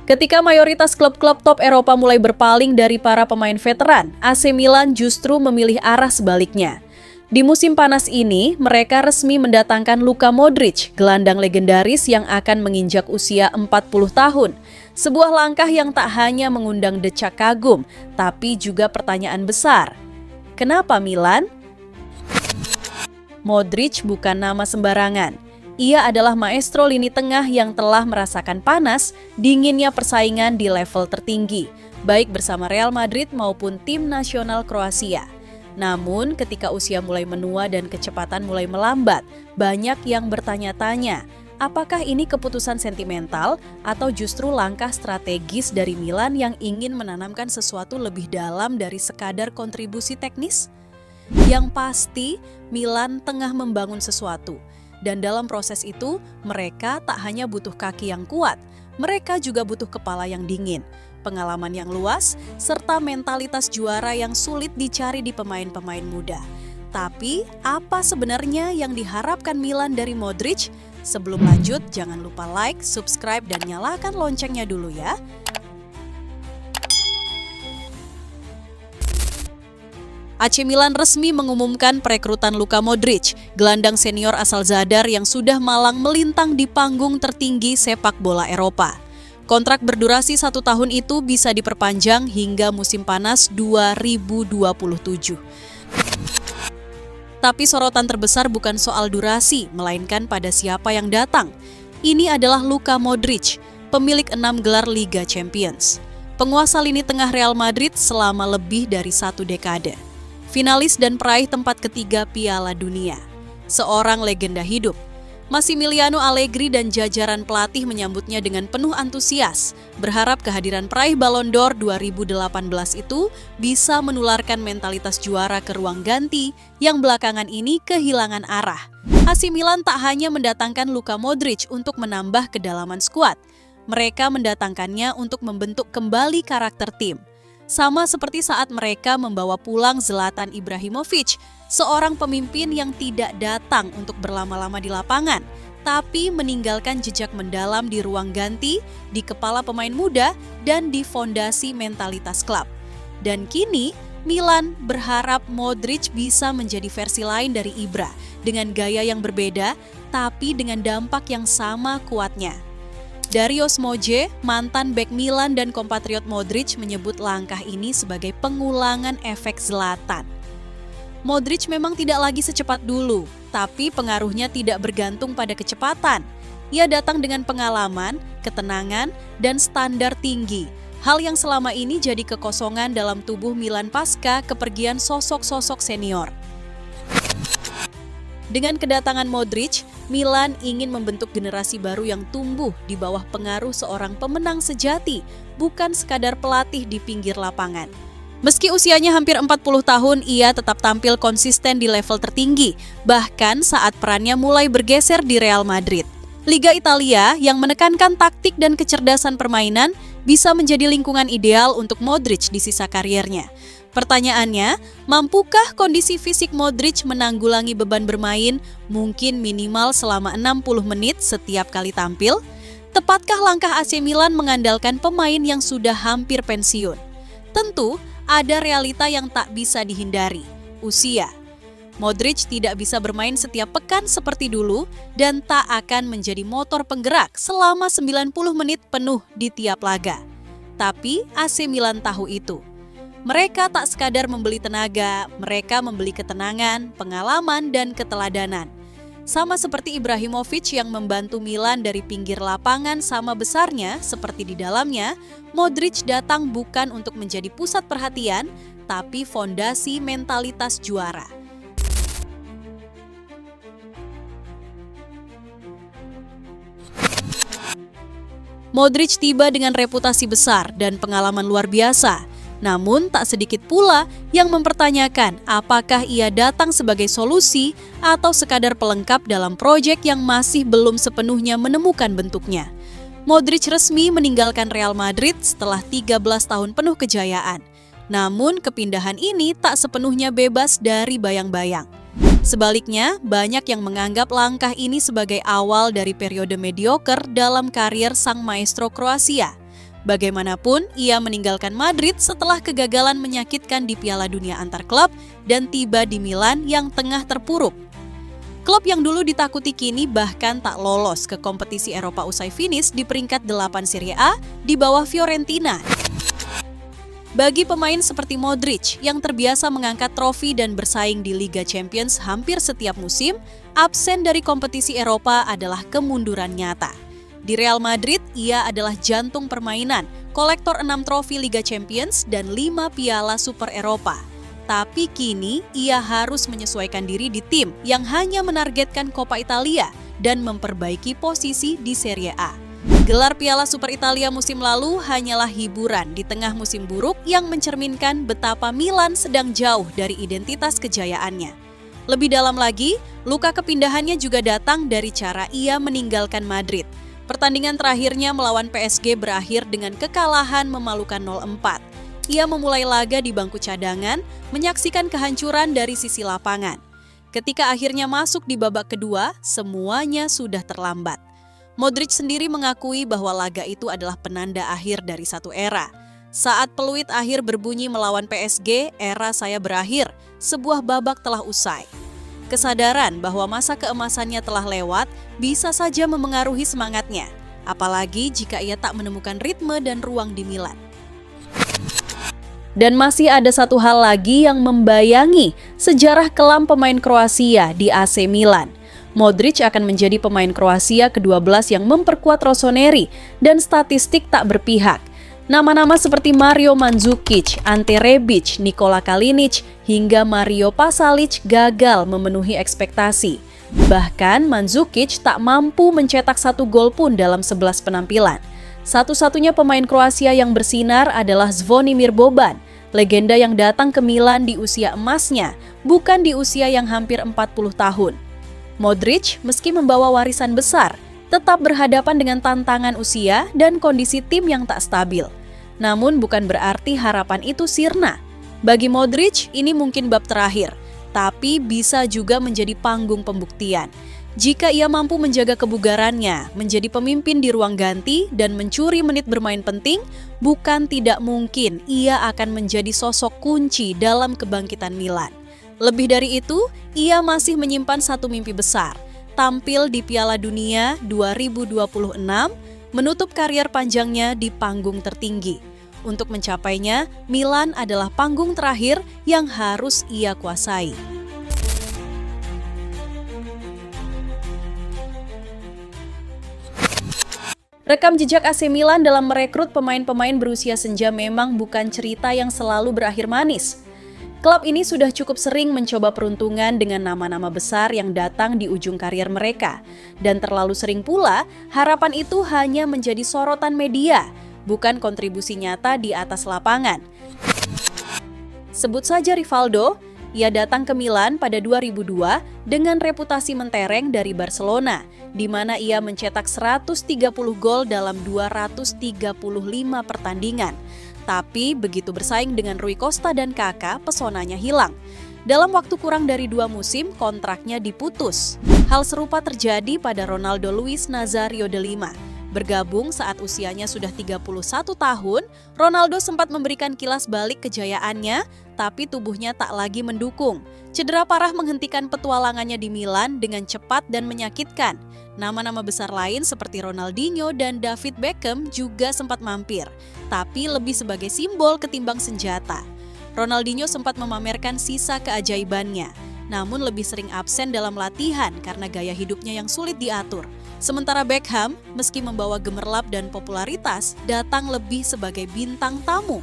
Ketika mayoritas klub-klub top Eropa mulai berpaling dari para pemain veteran, AC Milan justru memilih arah sebaliknya. Di musim panas ini, mereka resmi mendatangkan Luka Modric, gelandang legendaris yang akan menginjak usia 40 tahun. Sebuah langkah yang tak hanya mengundang decak kagum, tapi juga pertanyaan besar. Kenapa Milan? Modric bukan nama sembarangan. Ia adalah maestro lini tengah yang telah merasakan panas, dinginnya persaingan di level tertinggi, baik bersama Real Madrid maupun tim nasional Kroasia. Namun, ketika usia mulai menua dan kecepatan mulai melambat, banyak yang bertanya-tanya, apakah ini keputusan sentimental atau justru langkah strategis dari Milan yang ingin menanamkan sesuatu lebih dalam dari sekadar kontribusi teknis? Yang pasti, Milan tengah membangun sesuatu. Dan dalam proses itu, mereka tak hanya butuh kaki yang kuat, mereka juga butuh kepala yang dingin, pengalaman yang luas, serta mentalitas juara yang sulit dicari di pemain-pemain muda. Tapi, apa sebenarnya yang diharapkan Milan dari Modric? Sebelum lanjut, jangan lupa like, subscribe, dan nyalakan loncengnya dulu ya. AC Milan resmi mengumumkan perekrutan Luka Modric, gelandang senior asal Zadar yang sudah malang melintang di panggung tertinggi sepak bola Eropa. Kontrak berdurasi 1 tahun itu bisa diperpanjang hingga musim panas 2027. Tapi sorotan terbesar bukan soal durasi, melainkan pada siapa yang datang. Ini adalah Luka Modric, pemilik 6 gelar Liga Champions. Penguasa lini tengah Real Madrid selama lebih dari 1 dekade. Finalis dan peraih tempat ketiga Piala Dunia. Seorang legenda hidup. Massimiliano Allegri dan jajaran pelatih menyambutnya dengan penuh antusias, berharap kehadiran peraih Ballon d'Or 2018 itu bisa menularkan mentalitas juara ke ruang ganti yang belakangan ini kehilangan arah. AC Milan tak hanya mendatangkan Luka Modric untuk menambah kedalaman skuad, mereka mendatangkannya untuk membentuk kembali karakter tim. Sama seperti saat mereka membawa pulang Zlatan Ibrahimovic, seorang pemimpin yang tidak datang untuk berlama-lama di lapangan, tapi meninggalkan jejak mendalam di ruang ganti, di kepala pemain muda, dan di fondasi mentalitas klub. Dan kini, Milan berharap Modric bisa menjadi versi lain dari Ibra, dengan gaya yang berbeda, tapi dengan dampak yang sama kuatnya. Dario Smoje, mantan bek Milan dan kompatriot Modric menyebut langkah ini sebagai pengulangan efek Zlatan. Modric memang tidak lagi secepat dulu, tapi pengaruhnya tidak bergantung pada kecepatan. Ia datang dengan pengalaman, ketenangan, dan standar tinggi. Hal yang selama ini jadi kekosongan dalam tubuh Milan pasca kepergian sosok-sosok senior. Dengan kedatangan Modric, Milan ingin membentuk generasi baru yang tumbuh di bawah pengaruh seorang pemenang sejati, bukan sekadar pelatih di pinggir lapangan. Meski usianya hampir 40 tahun, ia tetap tampil konsisten di level tertinggi, bahkan saat perannya mulai bergeser di Real Madrid. Liga Italia yang menekankan taktik dan kecerdasan permainan bisa menjadi lingkungan ideal untuk Modric di sisa kariernya. Pertanyaannya, mampukah kondisi fisik Modric menanggulangi beban bermain mungkin minimal selama 60 menit setiap kali tampil? Tepatkah langkah AC Milan mengandalkan pemain yang sudah hampir pensiun? Tentu, ada realita yang tak bisa dihindari, usia. Modric tidak bisa bermain setiap pekan seperti dulu dan tak akan menjadi motor penggerak selama 90 menit penuh di tiap laga. Tapi AC Milan tahu itu. Mereka tak sekadar membeli tenaga, mereka membeli ketenangan, pengalaman, dan keteladanan. Sama seperti Ibrahimovic yang membantu Milan dari pinggir lapangan sama besarnya seperti di dalamnya, Modric datang bukan untuk menjadi pusat perhatian, tapi fondasi mentalitas juara. Modric tiba dengan reputasi besar dan pengalaman luar biasa. Namun tak sedikit pula yang mempertanyakan apakah ia datang sebagai solusi atau sekadar pelengkap dalam proyek yang masih belum sepenuhnya menemukan bentuknya. Modric resmi meninggalkan Real Madrid setelah 13 tahun penuh kejayaan. Namun kepindahan ini tak sepenuhnya bebas dari bayang-bayang. Sebaliknya, banyak yang menganggap langkah ini sebagai awal dari periode mediocre dalam karier sang maestro Kroasia. Bagaimanapun, ia meninggalkan Madrid setelah kegagalan menyakitkan di Piala Dunia antar klub dan tiba di Milan yang tengah terpuruk. Klub yang dulu ditakuti kini bahkan tak lolos ke kompetisi Eropa usai finish di peringkat 8 Serie A di bawah Fiorentina. Bagi pemain seperti Modric yang terbiasa mengangkat trofi dan bersaing di Liga Champions hampir setiap musim, absen dari kompetisi Eropa adalah kemunduran nyata. Di Real Madrid, ia adalah jantung permainan, kolektor 6 trofi Liga Champions dan 5 piala Super Eropa. Tapi kini, ia harus menyesuaikan diri di tim yang hanya menargetkan Coppa Italia dan memperbaiki posisi di Serie A. Gelar Piala Super Italia musim lalu hanyalah hiburan di tengah musim buruk yang mencerminkan betapa Milan sedang jauh dari identitas kejayaannya. Lebih dalam lagi, luka kepindahannya juga datang dari cara ia meninggalkan Madrid. Pertandingan terakhirnya melawan PSG berakhir dengan kekalahan memalukan 0-4. Ia memulai laga di bangku cadangan, menyaksikan kehancuran dari sisi lapangan. Ketika akhirnya masuk di babak kedua, semuanya sudah terlambat. Modric sendiri mengakui bahwa laga itu adalah penanda akhir dari satu era. Saat peluit akhir berbunyi melawan PSG, era saya berakhir, sebuah babak telah usai. Kesadaran bahwa masa keemasannya telah lewat bisa saja memengaruhi semangatnya, apalagi jika ia tak menemukan ritme dan ruang di Milan. Dan masih ada satu hal lagi yang membayangi sejarah kelam pemain Kroasia di AC Milan. Modric akan menjadi pemain Kroasia ke-12 yang memperkuat Rossoneri dan statistik tak berpihak. Nama-nama seperti Mario Mandzukic, Ante Rebic, Nikola Kalinic, hingga Mario Pasalic gagal memenuhi ekspektasi. Bahkan Mandzukic tak mampu mencetak 1 gol pun dalam 11 penampilan. Satu-satunya pemain Kroasia yang bersinar adalah Zvonimir Boban, legenda yang datang ke Milan di usia emasnya, bukan di usia yang hampir 40 tahun. Modric, meski membawa warisan besar, tetap berhadapan dengan tantangan usia dan kondisi tim yang tak stabil. Namun bukan berarti harapan itu sirna. Bagi Modric, ini mungkin bab terakhir, tapi bisa juga menjadi panggung pembuktian. Jika ia mampu menjaga kebugarannya, menjadi pemimpin di ruang ganti, dan mencuri menit bermain penting, bukan tidak mungkin ia akan menjadi sosok kunci dalam kebangkitan Milan. Lebih dari itu, ia masih menyimpan satu mimpi besar, tampil di Piala Dunia 2026, menutup karier panjangnya di panggung tertinggi. Untuk mencapainya, Milan adalah panggung terakhir yang harus ia kuasai. Rekam jejak AC Milan dalam merekrut pemain-pemain berusia senja memang bukan cerita yang selalu berakhir manis. Klub ini sudah cukup sering mencoba peruntungan dengan nama-nama besar yang datang di ujung karier mereka. Dan terlalu sering pula, harapan itu hanya menjadi sorotan media, bukan kontribusi nyata di atas lapangan. Sebut saja Rivaldo, ia datang ke Milan pada 2002 dengan reputasi mentereng dari Barcelona, di mana ia mencetak 130 gol dalam 235 pertandingan. Tapi begitu bersaing dengan Rui Costa dan Kakak, pesonanya hilang. Dalam waktu kurang dari 2 musim, kontraknya diputus. Hal serupa terjadi pada Ronaldo Luis Nazario de Lima. Bergabung saat usianya sudah 31 tahun, Ronaldo sempat memberikan kilas balik kejayaannya, tapi tubuhnya tak lagi mendukung. Cedera parah menghentikan petualangannya di Milan dengan cepat dan menyakitkan. Nama-nama besar lain seperti Ronaldinho dan David Beckham juga sempat mampir, tapi lebih sebagai simbol ketimbang senjata. Ronaldinho sempat memamerkan sisa keajaibannya, namun lebih sering absen dalam latihan karena gaya hidupnya yang sulit diatur. Sementara Beckham, meski membawa gemerlap dan popularitas, datang lebih sebagai bintang tamu.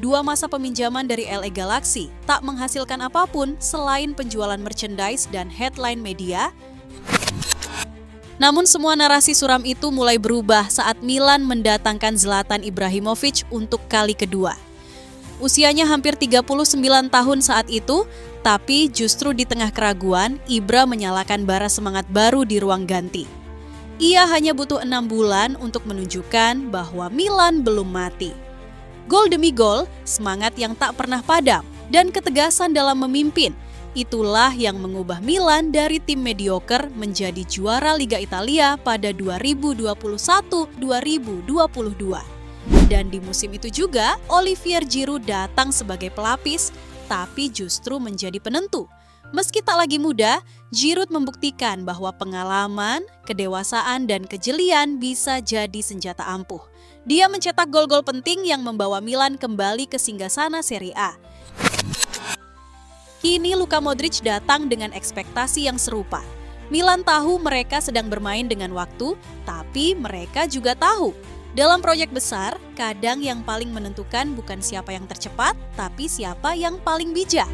2 masa peminjaman dari LA Galaxy tak menghasilkan apapun selain penjualan merchandise dan headline media. Namun semua narasi suram itu mulai berubah saat Milan mendatangkan Zlatan Ibrahimovic untuk kali kedua. Usianya hampir 39 tahun saat itu, tapi justru di tengah keraguan, Ibra menyalakan bara semangat baru di ruang ganti. Ia hanya butuh 6 bulan untuk menunjukkan bahwa Milan belum mati. Gol demi gol, semangat yang tak pernah padam, dan ketegasan dalam memimpin, itulah yang mengubah Milan dari tim mediocre menjadi juara Liga Italia pada 2021-2022. Dan di musim itu juga, Olivier Giroud datang sebagai pelapis, tapi justru menjadi penentu. Meski tak lagi muda, Giroud membuktikan bahwa pengalaman, kedewasaan, dan kejelian bisa jadi senjata ampuh. Dia mencetak gol-gol penting yang membawa Milan kembali ke singgasana Serie A. Kini Luka Modric datang dengan ekspektasi yang serupa. Milan tahu mereka sedang bermain dengan waktu, tapi mereka juga tahu dalam proyek besar, kadang yang paling menentukan bukan siapa yang tercepat, tapi siapa yang paling bijak.